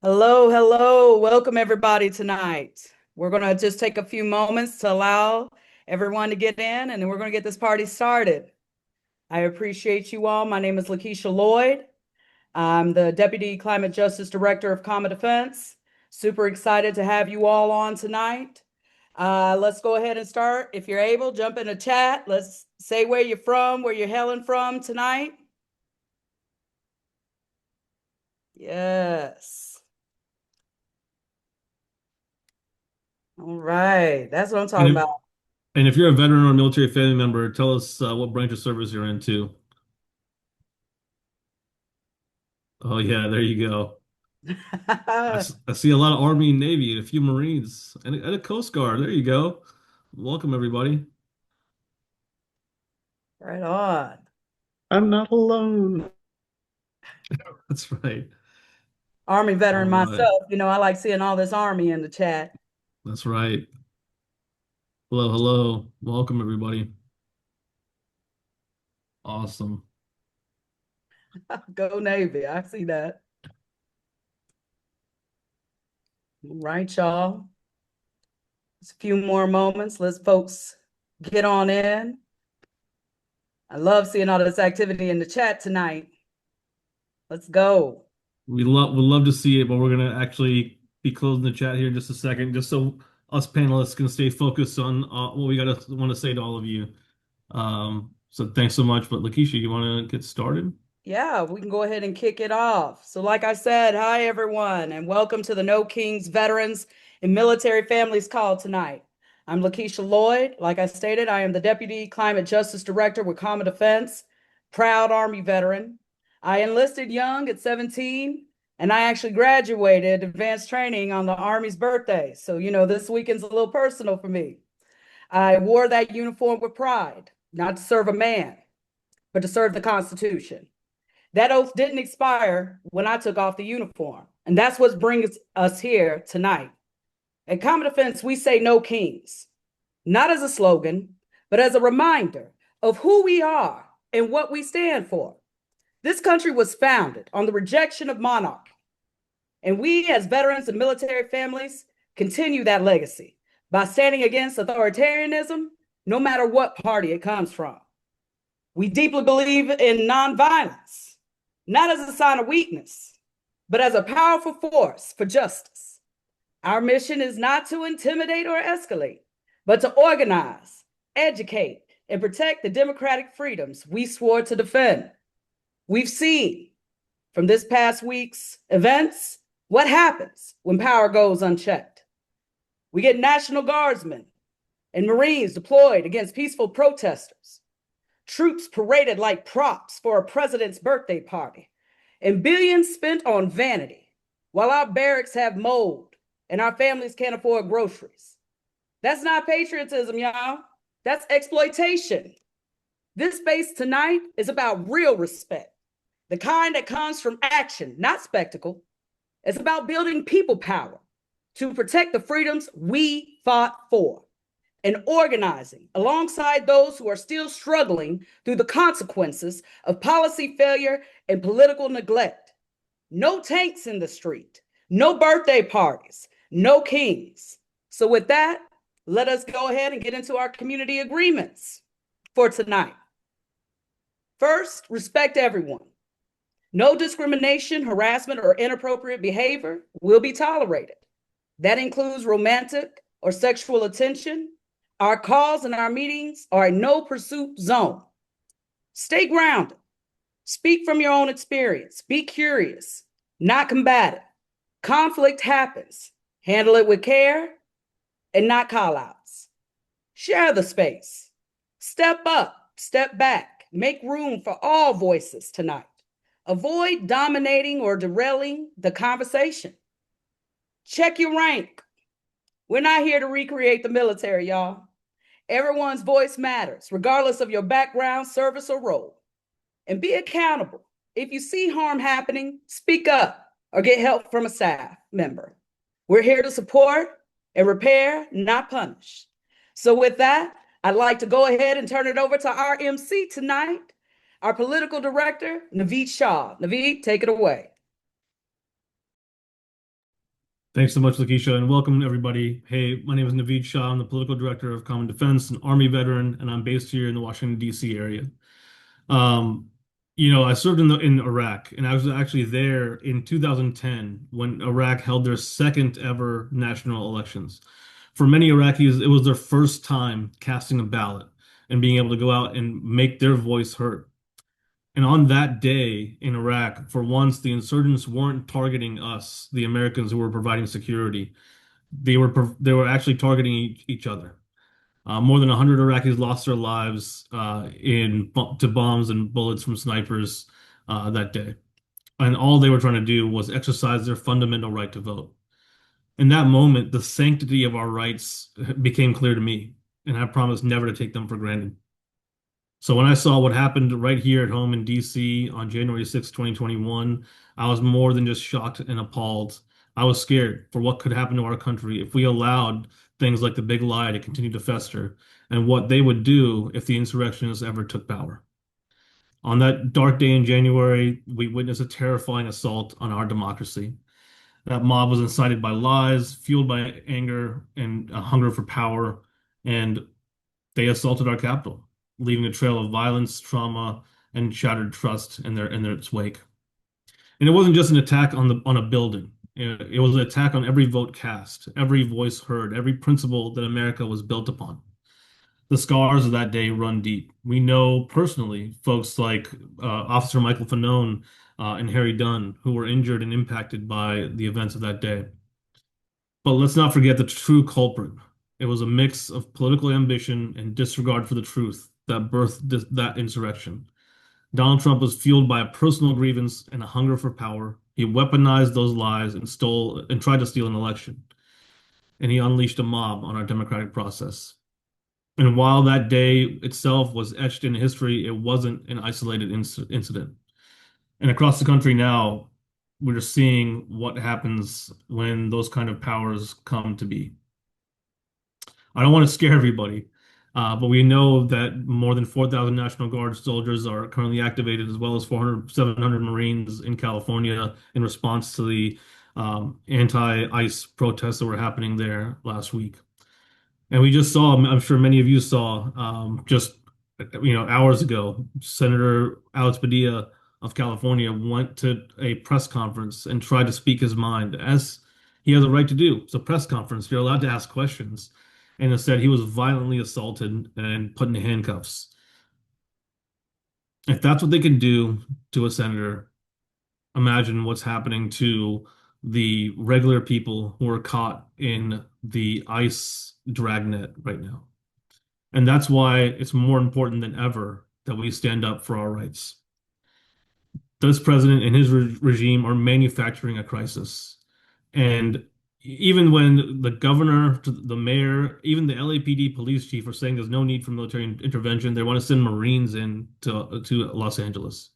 Hello, hello. Welcome everybody tonight. We're going to just take a few moments to allow everyone to get in and then we're going to get this party started. I appreciate you all. My name is Lakeisha Lloyd. I'm the Deputy Climate Justice Director of Common Defense. Super excited to have you all on tonight. Let's go ahead and start. If you're able, jump in the chat. Let's say where you're from, where you're hailing from tonight. Yes. All right. That's what I'm And talking if, about. and if you're a veteran or a military family member, tell us what branch of service you're into. Oh yeah, there you go. I see a lot of Army and Navy and a few Marines and a Coast Guard. There you go. Welcome everybody. Right on. I'm not alone. That's right. Army All veteran right. myself, I like seeing all this Army in the chat. That's right. Hello, hello. Welcome everybody. Awesome. Go Navy. I see that. All right, y'all. Just a few more moments. Let's folks get on in. I love seeing all this activity in the chat tonight. Let's go. We'd love to see it, but we're gonna actually be closing the chat here in just a second, just so us panelists can stay focused on what we gotta want to say to all of you. So thanks so much. But Lakeisha, you want to get started? Yeah, we can go ahead and kick it off. So, like I said, hi everyone, and welcome to the No Kings Veterans and Military Families Call tonight. I'm Lakeisha Lloyd. Like I stated, I am the Deputy Climate Justice Director with Common Defense, proud Army veteran. I enlisted young at 17, and I actually graduated advanced training on the Army's birthday. So, this weekend's a little personal for me. I wore that uniform with pride, not to serve a man, but to serve the Constitution. That oath didn't expire when I took off the uniform. And that's what brings us here tonight. At Common Defense, we say no kings, not as a slogan, but as a reminder of who we are and what we stand for. This country was founded on the rejection of monarchy. And we, as veterans and military families, continue that legacy by standing against authoritarianism, no matter what party it comes from. We deeply believe in nonviolence, not as a sign of weakness, but as a powerful force for justice. Our mission is not to intimidate or escalate, but to organize, educate, and protect the democratic freedoms we swore to defend. We've seen from this past week's events what happens when power goes unchecked. We get National Guardsmen and Marines deployed against peaceful protesters, troops paraded like props for a president's birthday party, and billions spent on vanity while our barracks have mold and our families can't afford groceries. That's not patriotism, y'all. That's exploitation. This space tonight is about real respect, the kind that comes from action, not spectacle. It's about building people power to protect the freedoms we fought for and organizing alongside those who are still struggling through the consequences of policy failure and political neglect. No tanks in the street, no birthday parties, no kings. So, with that, let us go ahead and get into our community agreements for tonight. First, respect everyone. No discrimination, harassment, or inappropriate behavior will be tolerated. That includes romantic or sexual attention. Our calls and our meetings are a no pursuit zone. Stay grounded. Speak from your own experience. Be curious, not combative. Conflict happens. Handle it with care and not call outs. Share the space. Step up, step back. Make room for all voices tonight. Avoid dominating or derailing the conversation. Check your rank. We're not here to recreate the military, y'all. Everyone's voice matters, regardless of your background, service, or role. And be accountable. If you see harm happening, speak up or get help from a staff member. We're here to support and repair, not punish. So, with that, I'd like to go ahead and turn it over to our MC tonight, our political director, Naveed Shah. Naveed, take it away. Thanks so much, Lakeisha, and welcome everybody. Hey, my name is Naveed Shah. I'm the political director of Common Defense, an Army veteran, and I'm based here in the Washington, D.C. area. Um, I served in Iraq, and I was actually there in 2010 when Iraq held their second ever national elections. For many Iraqis, it was their first time casting a ballot and being able to go out and make their voice heard. And on that day in Iraq, for once, the insurgents weren't targeting us, the Americans who were providing security. They were actually targeting each other. More than 100 Iraqis lost their lives to bombs and bullets from snipers that day. And all they were trying to do was exercise their fundamental right to vote. In that moment, the sanctity of our rights became clear to me, and I promised never to take them for granted. So when I saw what happened right here at home in DC on January 6, 2021, I was more than just shocked and appalled. I was scared for what could happen to our country if we allowed things like the big lie to continue to fester and what they would do if the insurrectionists ever took power. On that dark day in January, we witnessed a terrifying assault on our democracy. That mob was incited by lies, fueled by anger and a hunger for power, and they assaulted our capital, leaving a trail of violence, trauma, and shattered trust in its wake. And it wasn't just an attack on a building. It was an attack on every vote cast, every voice heard, every principle that America was built upon. The scars of that day run deep. We know personally folks like Officer Michael Fanone and Harry Dunn, who were injured and impacted by the events of that day. But let's not forget the true culprit. It was a mix of political ambition and disregard for the truth that birthed that insurrection. Donald Trump was fueled by a personal grievance and a hunger for power. He weaponized those lies and tried to steal an election. And he unleashed a mob on our democratic process. And while that day itself was etched in history, it wasn't an isolated incident. And across the country now, we're seeing what happens when those kind of powers come to be. I don't want to scare everybody, but we know that more than 4,000 National Guard soldiers are currently activated, as well as 700 Marines in California in response to the anti-ICE protests that were happening there last week. And we just saw, I'm sure many of you saw, hours ago, Senator Alex Padilla of California went to a press conference and tried to speak his mind, as he has a right to do. It's a press conference. You're allowed to ask questions. And instead, he was violently assaulted and put in handcuffs. If that's what they can do to a senator, imagine what's happening to the regular people who are caught in the ICE dragnet right now. And that's why it's more important than ever that we stand up for our rights. This president and his regime are manufacturing a crisis. And even when the governor, the mayor, even the LAPD police chief are saying there's no need for military intervention, they want to send Marines in to Los Angeles.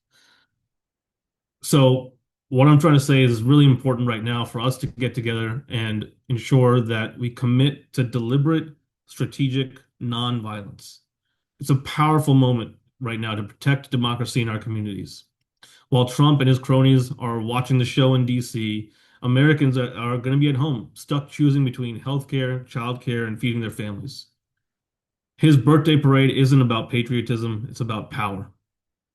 So what I'm trying to say is really important right now for us to get together and ensure that we commit to deliberate, strategic nonviolence. It's a powerful moment right now to protect democracy in our communities. While Trump and his cronies are watching the show in DC, Americans are going to be at home, stuck choosing between healthcare, childcare, and feeding their families. His birthday parade isn't about patriotism, it's about power.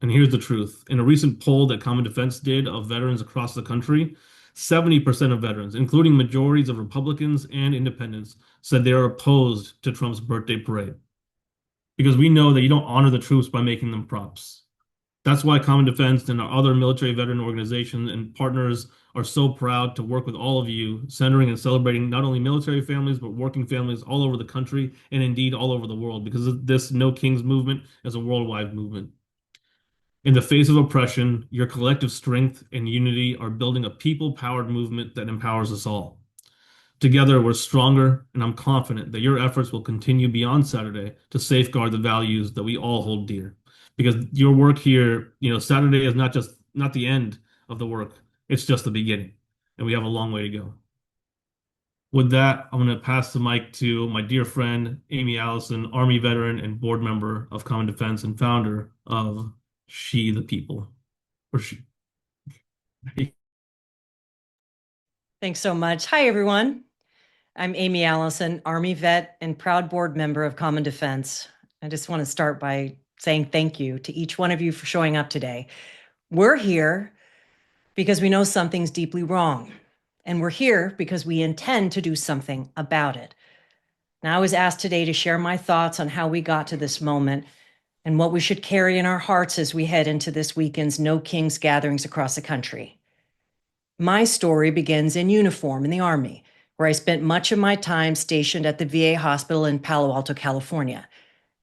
And here's the truth. In a recent poll that Common Defense did of veterans across the country, 70% of veterans, including majorities of Republicans and independents, said they are opposed to Trump's birthday parade. Because we know that you don't honor the troops by making them props. That's why Common Defense and our other military veteran organizations and partners are so proud to work with all of you, centering and celebrating not only military families, but working families all over the country and indeed all over the world, because this No Kings movement is a worldwide movement. In the face of oppression, your collective strength and unity are building a people-powered movement that empowers us all. Together, we're stronger, and I'm confident that your efforts will continue beyond Saturday to safeguard the values that we all hold dear. Because your work here, Saturday is not the end of the work. It's just the beginning, and we have a long way to go. With that, I'm going to pass the mic to my dear friend, Amy Allison, Army veteran and board member of Common Defense and founder of She the People. Or she. Thanks so much. Hi, everyone. I'm Amy Allison, Army vet and proud board member of Common Defense. I just want to start by saying thank you to each one of you for showing up today. We're here because we know something's deeply wrong, and we're here because we intend to do something about it. Now, I was asked today to share my thoughts on how we got to this moment and what we should carry in our hearts as we head into this weekend's No Kings gatherings across the country. My story begins in uniform in the Army, where I spent much of my time stationed at the VA hospital in Palo Alto, California.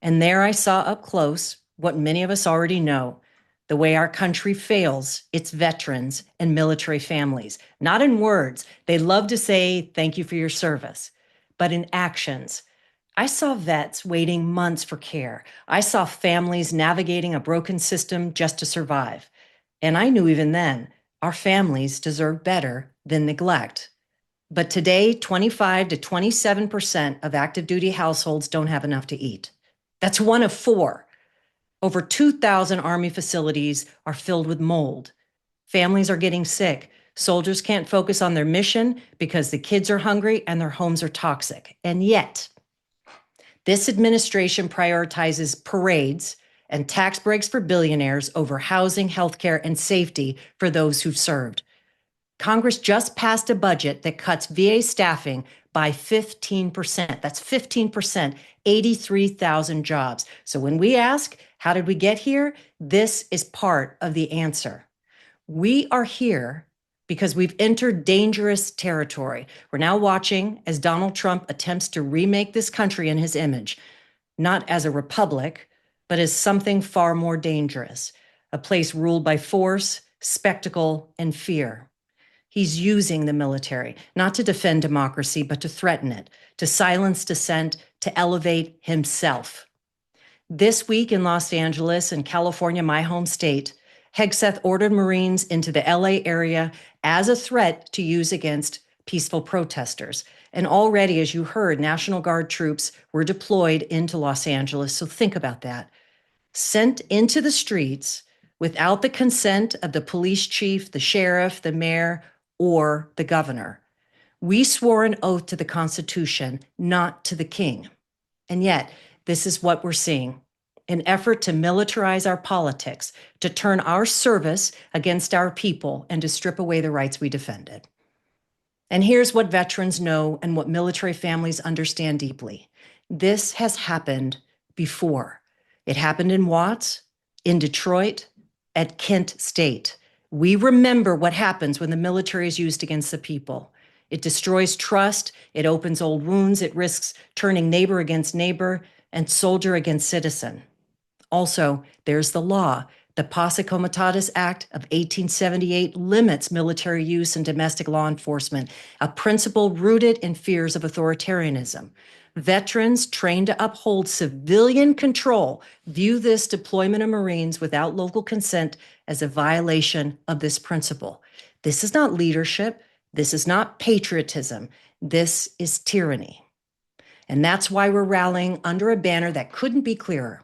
And there I saw up close what many of us already know, the way our country fails its veterans and military families. Not in words, they love to say thank you for your service, but in actions. I saw vets waiting months for care. I saw families navigating a broken system just to survive. And I knew even then, our families deserve better than neglect. But today, 25 to 27% of active duty households don't have enough to eat. That's one of four. Over 2,000 Army facilities are filled with mold. Families are getting sick. Soldiers can't focus on their mission because the kids are hungry and their homes are toxic. And yet, this administration prioritizes parades and tax breaks for billionaires over housing, healthcare, and safety for those who've served. Congress just passed a budget that cuts VA staffing by 15%. That's 15%, 83,000 jobs. So when we ask, how did we get here? This is part of the answer. We are here because we've entered dangerous territory. We're now watching as Donald Trump attempts to remake this country in his image, not as a republic, but as something far more dangerous, a place ruled by force, spectacle, and fear. He's using the military, not to defend democracy, but to threaten it, to silence dissent, to elevate himself. This week in Los Angeles and California, my home state, Hegseth ordered Marines into the LA area as a threat to use against peaceful protesters. And already, as you heard, National Guard troops were deployed into Los Angeles. So think about that. Sent into the streets without the consent of the police chief, the sheriff, the mayor, or the governor. We swore an oath to the Constitution, not to the king. And yet, this is what we're seeing. An effort to militarize our politics, to turn our service against our people, and to strip away the rights we defended. And here's what veterans know and what military families understand deeply. This has happened before. It happened in Watts, in Detroit, at Kent State. We remember what happens when the military is used against the people. It destroys trust, it opens old wounds, it risks turning neighbor against neighbor and soldier against citizen. Also, there's the law. The Posse Comitatus Act of 1878 limits military use in domestic law enforcement, a principle rooted in fears of authoritarianism. Veterans trained to uphold civilian control view this deployment of Marines without local consent as a violation of this principle. This is not leadership. This is not patriotism. This is tyranny. And that's why we're rallying under a banner that couldn't be clearer.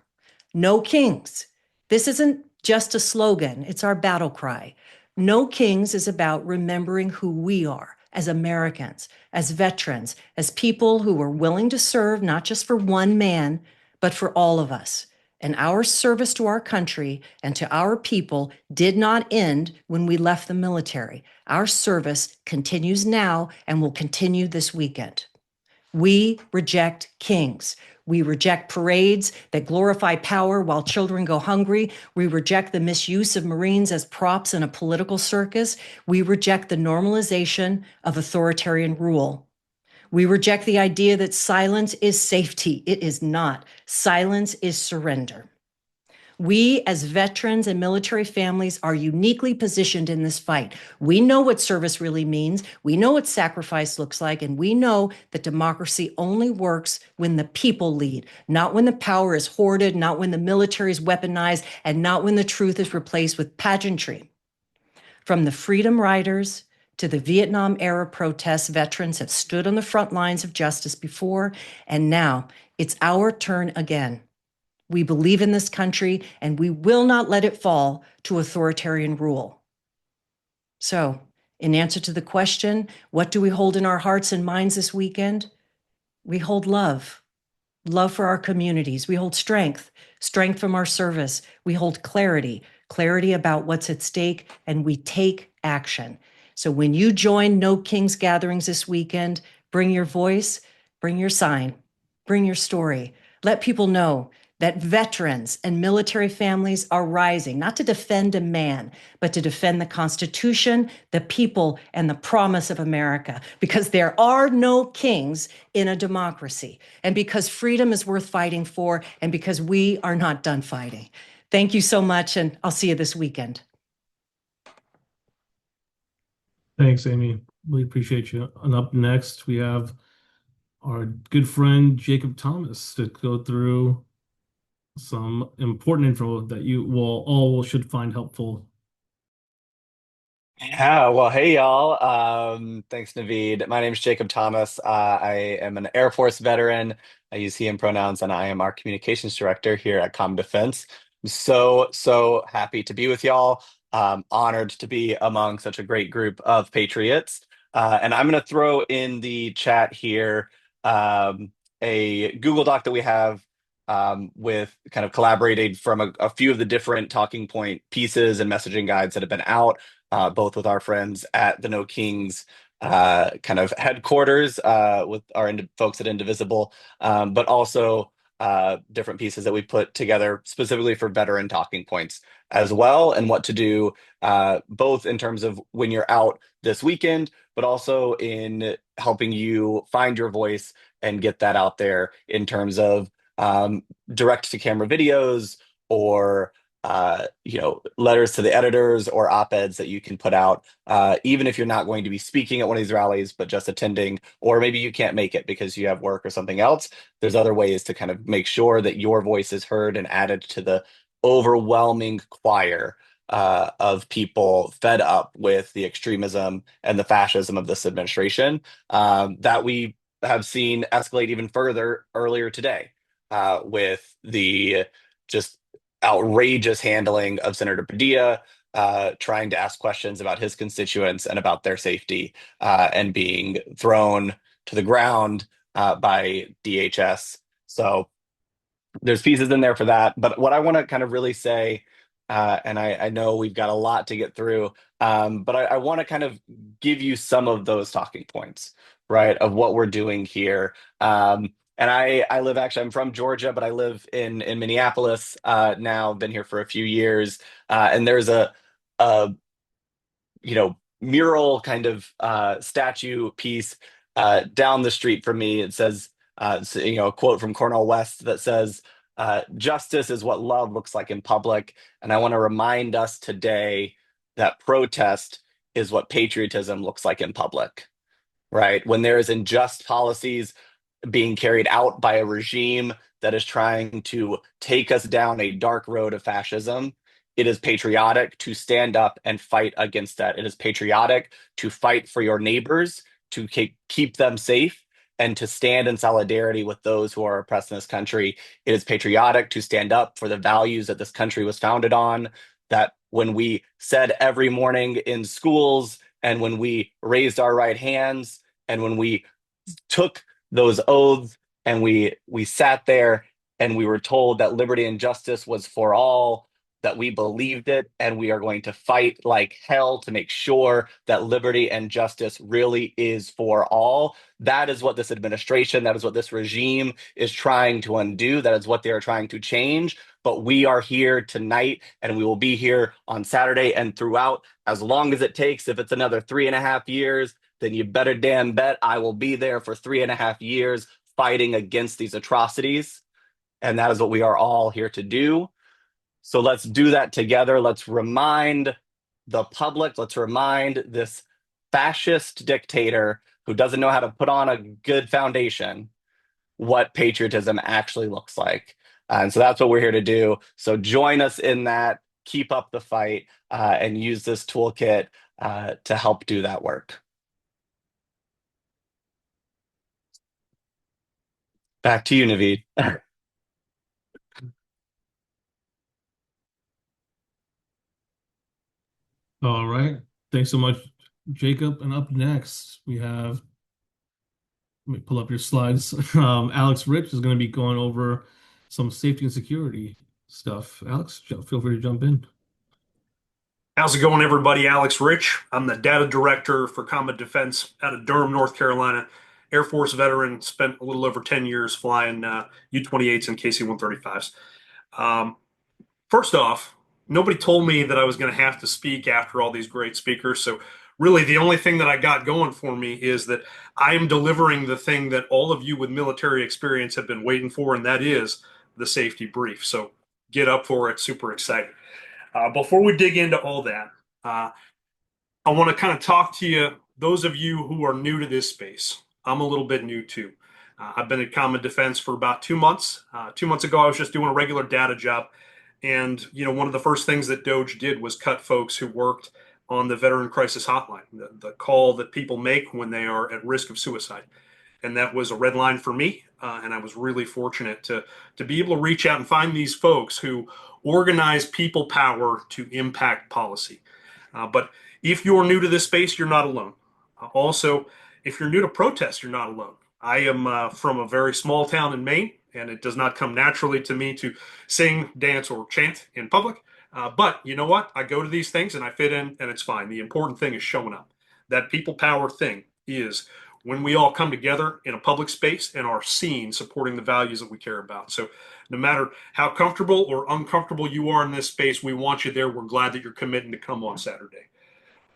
No kings. This isn't just a slogan, it's our battle cry. No Kings is about remembering who we are as Americans, as veterans, as people who were willing to serve not just for one man, but for all of us. And our service to our country and to our people did not end when we left the military. Our service continues now and will continue this weekend. We reject kings. We reject parades that glorify power while children go hungry. We reject the misuse of Marines as props in a political circus. We reject the normalization of authoritarian rule. We reject the idea that silence is safety. It is not. Silence is surrender. We, as veterans and military families, are uniquely positioned in this fight. We know what service really means. We know what sacrifice looks like. And we know that democracy only works when the people lead, not when the power is hoarded, not when the military is weaponized, and not when the truth is replaced with pageantry. From the Freedom Riders to the Vietnam era protests, veterans have stood on the front lines of justice before, and now it's our turn again. We believe in this country, and we will not let it fall to authoritarian rule. So, In answer to the question, what do we hold in our hearts and minds this weekend? We hold love, love for our communities. We hold strength, strength from our service. We hold clarity, clarity about what's at stake, and we take action. So when you join No Kings gatherings this weekend, bring your voice, bring your sign, bring your story. Let people know that veterans and military families are rising, not to defend a man, but to defend the Constitution, the people, and the promise of America, because there are no kings in a democracy, and because freedom is worth fighting for, and because we are not done fighting. Thank you so much, and I'll see you this weekend. Thanks, Amy. We appreciate you. And up next, we have our good friend Jacob Thomas to go through some important info that you will all should find helpful. Yeah, well, hey y'all. Thanks, Naveed. My name is Jacob Thomas. I am an Air Force veteran. I use he, him pronouns, and I am our communications director here at Com Defense. I'm so happy to be with y'all. Honored to be among such a great group of patriots. And I'm going to throw in the chat here a Google Doc that we have with kind of collaborated from a few of the different talking point pieces and messaging guides that have been out both with our friends at the No Kings kind of headquarters with our folks at Indivisible, but also different pieces that we put together specifically for veteran talking points as well, and what to do both in terms of when you're out this weekend, but also in helping you find your voice and get that out there in terms of direct to camera videos or letters to the editors or op-eds that you can put out, even if you're not going to be speaking at one of these rallies, but just attending, or maybe you can't make it because you have work or something else. There's other ways to kind of make sure that your voice is heard and added to the overwhelming choir of people fed up with the extremism and the fascism of this administration that we have seen escalate even further earlier today with the just outrageous handling of Senator Padilla, trying to ask questions about his constituents and about their safety, and being thrown to the ground by DHS. So there's pieces in there for that. But what I want to kind of really say, and I know we've got a lot to get through, but I want to kind of give you some of those talking points, right, of what we're doing here. And I live actually, I'm from Georgia, but I live in Minneapolis now. Been here for a few years, and there's a mural kind of statue piece down the street from me. It says, a quote from Cornel West that says, "Justice is what love looks like in public." And I want to remind us today that protest is what patriotism looks like in public, right? When there is unjust policies being carried out by a regime that is trying to take us down a dark road of fascism, it is patriotic to stand up and fight against that. It is patriotic to fight for your neighbors, to keep them safe, and to stand in solidarity with those who are oppressed in this country. It is patriotic to stand up for the values that this country was founded on, that when we said every morning in schools, and when we raised our right hands, and when we took those oaths, and we sat there and we were told that liberty and justice was for all, that we believed it, and we are going to fight like hell to make sure that liberty and justice really is for all. That is what this administration, that is what this regime is trying to undo. That is what they are trying to change. But we are here tonight, and we will be here on Saturday and throughout as long as it takes. If it's another 3.5 years, then you better damn bet I will be there for 3.5 years fighting against these atrocities. And that is what we are all here to do. So let's do that together. Let's remind the public, let's remind this fascist dictator who doesn't know how to put on a good foundation what patriotism actually looks like. And so that's what we're here to do. So join us in that, keep up the fight, and use this toolkit to help do that work. Back to you, Naveed. All right. Thanks so much, Jacob, and up next we have, let me pull up your slides. Alex Rich is going to be going over some safety and security stuff. Alex, feel free to jump in. How's it going, everybody? Alex Rich. I'm the data director for Combat Defense out of Durham, North Carolina. Air Force veteran, spent a little over 10 years flying U-28s and KC-135s. First off, nobody told me that I was going to have to speak after all these great speakers. So really the only thing that I got going for me is that I am delivering the thing that all of you with military experience have been waiting for, and that is the safety brief. So get up for it. Super excited. Before we dig into all that, I want to kind of talk to you, those of you who are new to this space. I'm a little bit new too. I've been at Common Defense for about 2 months. 2 months ago, I was just doing a regular data job. And, one of the first things that Doge did was cut folks who worked on the Veteran Crisis Hotline, the call that people make when they are at risk of suicide. And that was a red line for me. And I was really fortunate to be able to reach out and find these folks who organize people power to impact policy. But if you're new to this space, you're not alone. Also, if you're new to protest, you're not alone. I am from a very small town in Maine, and it does not come naturally to me to sing, dance, or chant in public. But you know what? I go to these things and I fit in, and it's fine. The important thing is showing up. That people power thing is when we all come together in a public space and are seen supporting the values that we care about. So no matter how comfortable or uncomfortable you are in this space, we want you there. We're glad that you're committing to come on Saturday.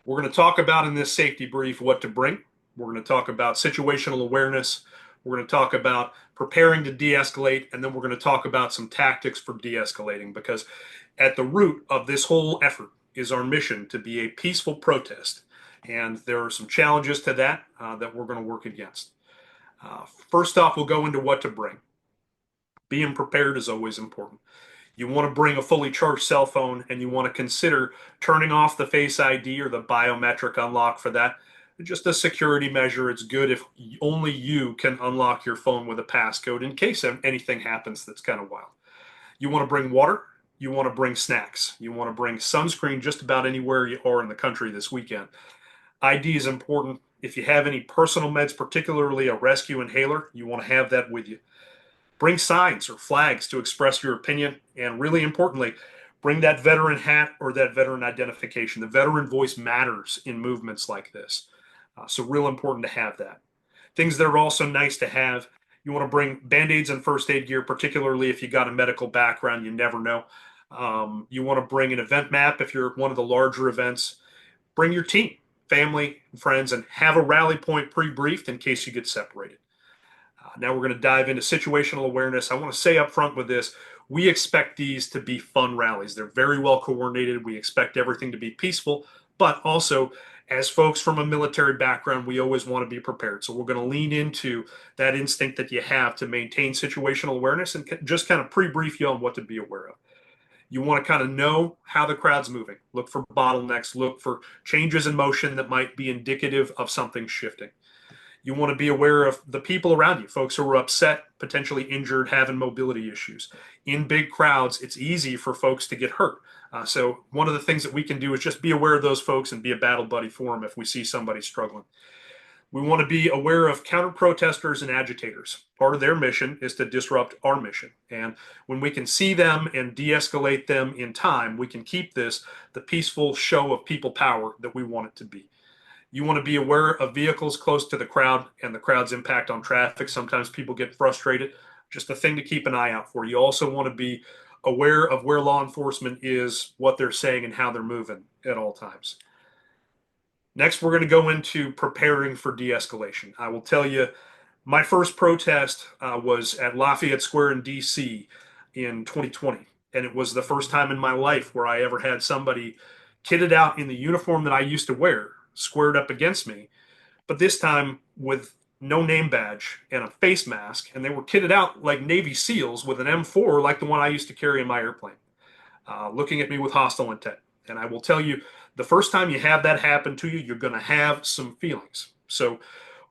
We're going to talk about in this safety brief what to bring. We're going to talk about situational awareness. We're going to talk about preparing to de-escalate, and then we're going to talk about some tactics for de-escalating, because at the root of this whole effort is our mission to be a peaceful protest. And there are some challenges to that that we're going to work against. First off, we'll go into what to bring. Being prepared is always important. You want to bring a fully charged cell phone, and you want to consider turning off the Face ID or the biometric unlock for that. Just a security measure. It's good if only you can unlock your phone with a passcode in case anything happens that's kind of wild. You want to bring water. You want to bring snacks. You want to bring sunscreen just about anywhere you are in the country this weekend. ID is important. If you have any personal meds, particularly a rescue inhaler, you want to have that with you. Bring signs or flags to express your opinion. And really importantly, bring that veteran hat or that veteran identification. The veteran voice matters in movements like this. So real important to have that. Things that are also nice to have. You want to bring Band-Aids and first aid gear, particularly if you got a medical background, you never know. You want to bring an event map if you're at one of the larger events. Bring your team, family, and friends, and have a rally point pre-briefed in case you get separated. Now we're going to dive into situational awareness. I want to say up front with this, we expect these to be fun rallies. They're very well coordinated. We expect everything to be peaceful, but also as folks from a military background, we always want to be prepared. So we're going to lean into that instinct that you have to maintain situational awareness and just kind of pre-brief you on what to be aware of. You want to kind of know how the crowd's moving. Look for bottlenecks. Look for changes in motion that might be indicative of something shifting. You want to be aware of the people around you, folks who are upset, potentially injured, having mobility issues. In big crowds, it's easy for folks to get hurt. So one of the things that we can do is just be aware of those folks and be a battle buddy for them if we see somebody struggling. We want to be aware of counter-protesters and agitators. Part of their mission is to disrupt our mission. And when we can see them and de-escalate them in time, we can keep this the peaceful show of people power that we want it to be. You want to be aware of vehicles close to the crowd and the crowd's impact on traffic. Sometimes people get frustrated. Just a thing to keep an eye out for. You also want to be aware of where law enforcement is, what they're saying, and how they're moving at all times. Next, we're going to go into preparing for de-escalation. I will tell you, my first protest was at Lafayette Square in D.C. in 2020. And it was the first time in my life where I ever had somebody kitted out in the uniform that I used to wear, squared up against me, but this time with no name badge and a face mask, and they were kitted out like Navy SEALs with an M4 like the one I used to carry in my airplane, looking at me with hostile intent. And I will tell you, the first time you have that happen to you, you're going to have some feelings. So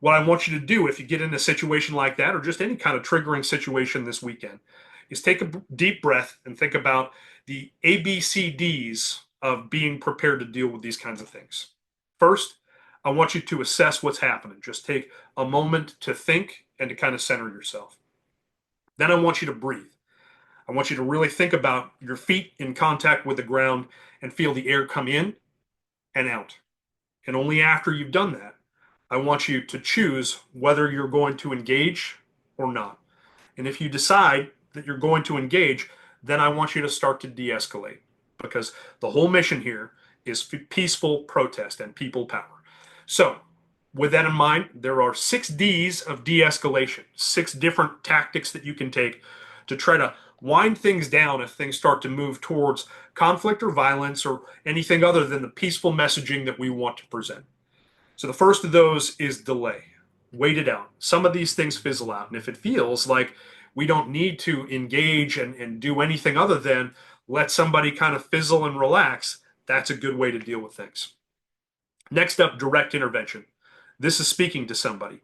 what I want you to do if you get in a situation like that, or just any kind of triggering situation this weekend, is take a deep breath and think about the ABCDs of being prepared to deal with these kinds of things. First, I want you to assess what's happening. Just take a moment to think and to kind of center yourself. Then I want you to breathe. I want you to really think about your feet in contact with the ground and feel the air come in and out. And only after you've done that, I want you to choose whether you're going to engage or not. And if you decide that you're going to engage, then I want you to start to de-escalate, because the whole mission here is peaceful protest and people power. So with that in mind, there are 6 Ds of de-escalation, 6 different tactics that you can take to try to wind things down if things start to move towards conflict or violence or anything other than the peaceful messaging that we want to present. So the first of those is delay. Wait it out. Some of these things fizzle out. And if it feels like we don't need to engage and do anything other than let somebody kind of fizzle and relax, that's a good way to deal with things. Next up, direct intervention. This is speaking to somebody.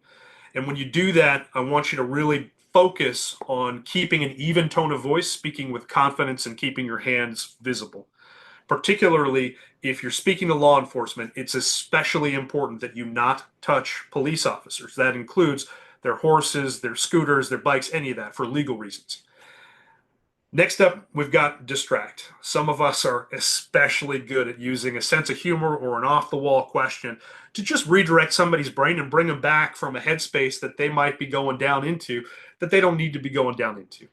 And when you do that, I want you to really focus on keeping an even tone of voice, speaking with confidence, and keeping your hands visible. Particularly if you're speaking to law enforcement, it's especially important that you not touch police officers. That includes their horses, their scooters, their bikes, any of that, for legal reasons. Next up, we've got distract. Some of us are especially good at using a sense of humor or an off-the-wall question to just redirect somebody's brain and bring them back from a headspace that they might be going down into that they don't need to be going down into.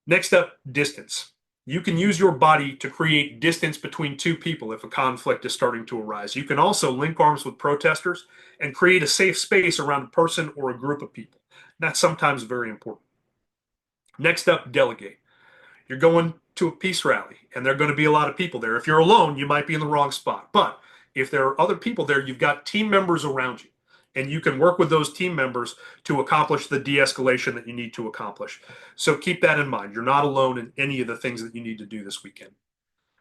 Next up, distance. You can use your body to create distance between 2 people if a conflict is starting to arise. You can also link arms with protesters and create a safe space around a person or a group of people. That's sometimes very important. Next up, delegate. You're going to a peace rally, and there are going to be a lot of people there. If you're alone, you might be in the wrong spot. But if there are other people there, you've got team members around you, and you can work with those team members to accomplish the de-escalation that you need to accomplish. So keep that in mind. You're not alone in any of the things that you need to do this weekend.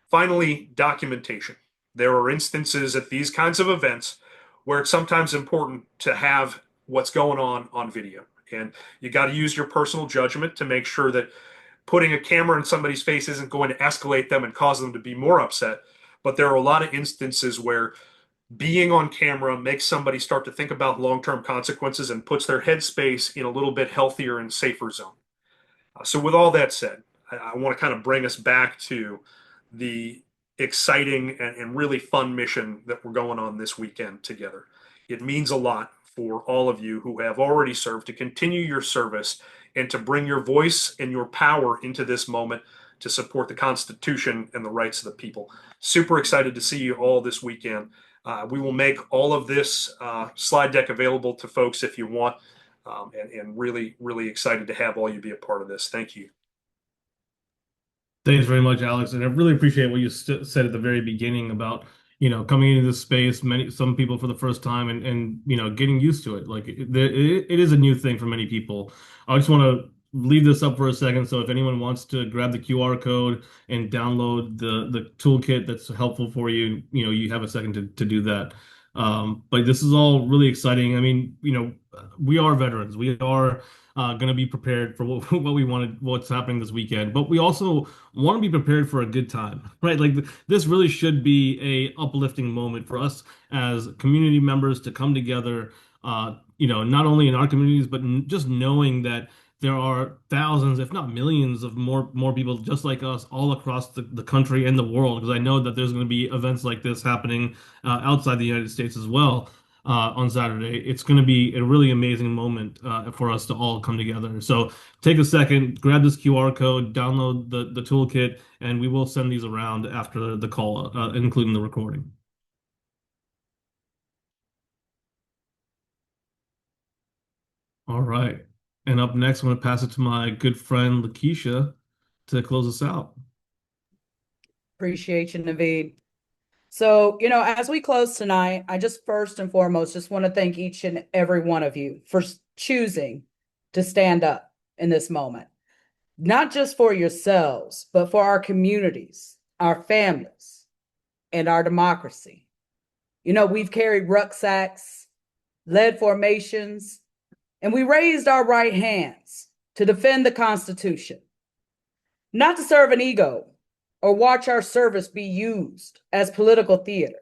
Finally, documentation. There are instances at these kinds of events where it's sometimes important to have what's going on video. And you got to use your personal judgment to make sure that putting a camera in somebody's face isn't going to escalate them and cause them to be more upset. But there are a lot of instances where being on camera makes somebody start to think about long-term consequences and puts their headspace in a little bit healthier and safer zone. So with all that said, I want to kind of bring us back to the exciting and really fun mission that we're going on this weekend together. It means a lot for all of you who have already served to continue your service and to bring your voice and your power into this moment to support the Constitution and the rights of the people. Super excited to see you all this weekend. We will make all of this slide deck available to folks if you want, and really, really excited to have all you be a part of this. Thank you. Thanks very much, Alex. And I really appreciate what you said at the very beginning about, coming into this space, some people for the first time and getting used to it. Like it is a new thing for many people. I just want to leave this up for a second. So if anyone wants to grab the QR code and download the toolkit that's helpful for you, you have a second to do that. But this is all really exciting. I mean, we are veterans. We are going to be prepared for what we wanted, what's happening this weekend. But we also want to be prepared for a good time, right? Like this really should be a uplifting moment for us as community members to come together. Not only in our communities, but just knowing that there are thousands, if not millions, of more people just like us all across the country and the world. Because I know that there's going to be events like this happening outside the United States as well. On Saturday. It's going to be a really amazing moment for us to all come together. So take a second, grab this QR code, download the toolkit, and we will send these around after the call, including the recording. All right. And up next, I'm going to pass it to my good friend Lakeisha to close us out. Appreciate you, Naveed. So, as we close tonight, I just first and foremost just want to thank each and every one of you for choosing to stand up in this moment, not just for yourselves, but for our communities, our families, and our democracy. We've carried rucksacks, led formations, and we raised our right hands to defend the Constitution, not to serve an ego or watch our service be used as political theater.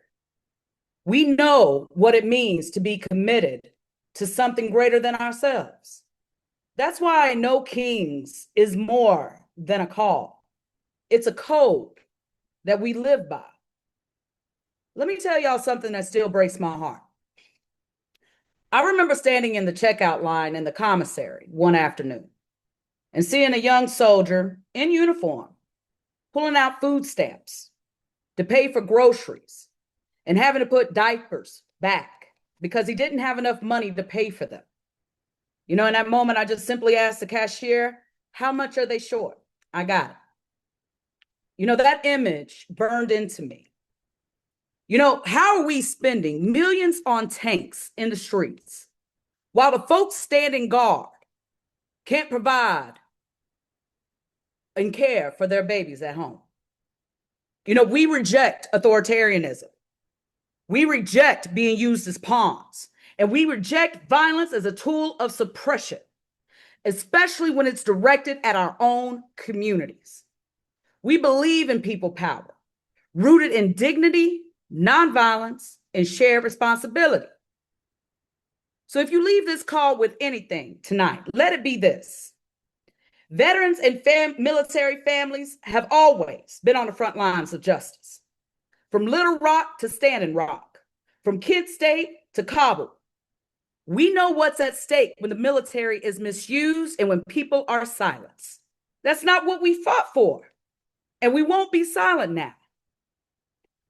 We know what it means to be committed to something greater than ourselves. That's why No Kings is more than a call. It's a code that we live by. Let me tell y'all something that still breaks my heart. I remember standing in the checkout line in the commissary one afternoon and seeing a young soldier in uniform pulling out food stamps to pay for groceries and having to put diapers back because he didn't have enough money to pay for them. You know, in that moment, I just simply asked the cashier, how much are they short? I got it. You know, that image burned into me. You know, how are we spending millions on tanks in the streets while the folks standing guard can't provide and care for their babies at home? You know, we reject authoritarianism. We reject being used as pawns, and we reject violence as a tool of suppression, especially when it's directed at our own communities. We believe in people power, rooted in dignity, nonviolence, and shared responsibility. So if you leave this call with anything tonight, let it be this. Veterans and military families have always been on the front lines of justice. From Little Rock to Standing Rock, from Kent State to Kabul. We know what's at stake when the military is misused and when people are silenced. That's not what we fought for, and we won't be silent now.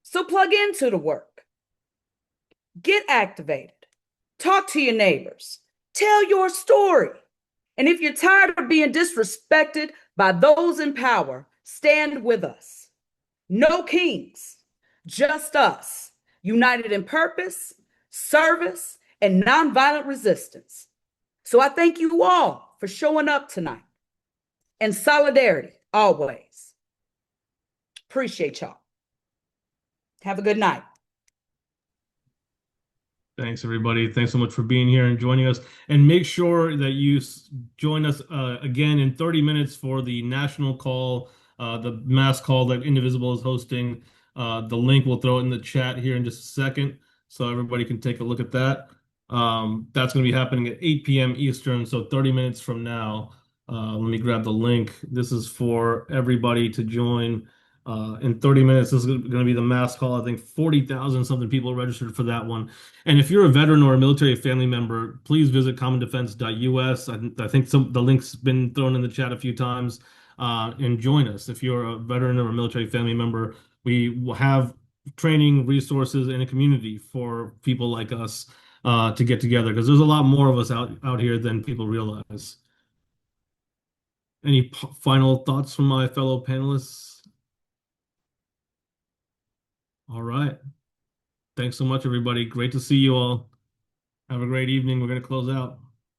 So plug into the work. Get activated. Talk to your neighbors. Tell your story. And if you're tired of being disrespected by those in power, stand with us. No kings, just us, united in purpose, service, and nonviolent resistance. So I thank you all for showing up tonight. And solidarity, always. Appreciate y'all. Have a good night. Thanks, everybody. Thanks so much for being here and joining us. And make sure that you join us again in 30 minutes for the national call, the mass call that Indivisible is hosting. The link we'll throw it in the chat here in just a second so everybody can take a look at that. That's going to be happening at 8 p.m. Eastern, so 30 minutes from now. Let me grab the link. This is for everybody to join. In 30 minutes, this is going to be the mass call. I think 40,000 something people registered for that one. And if you're a veteran or a military family member, please visit commondefense.us. I think the link's been thrown in the chat a few times, and join us. If you're a veteran or a military family member, we will have training, resources, and a community for people like us to get together, because there's a lot more of us out here than people realize. Any final thoughts from my fellow panelists? All right. Thanks so much, everybody. Great to see you all. Have a great evening. We're going to close out.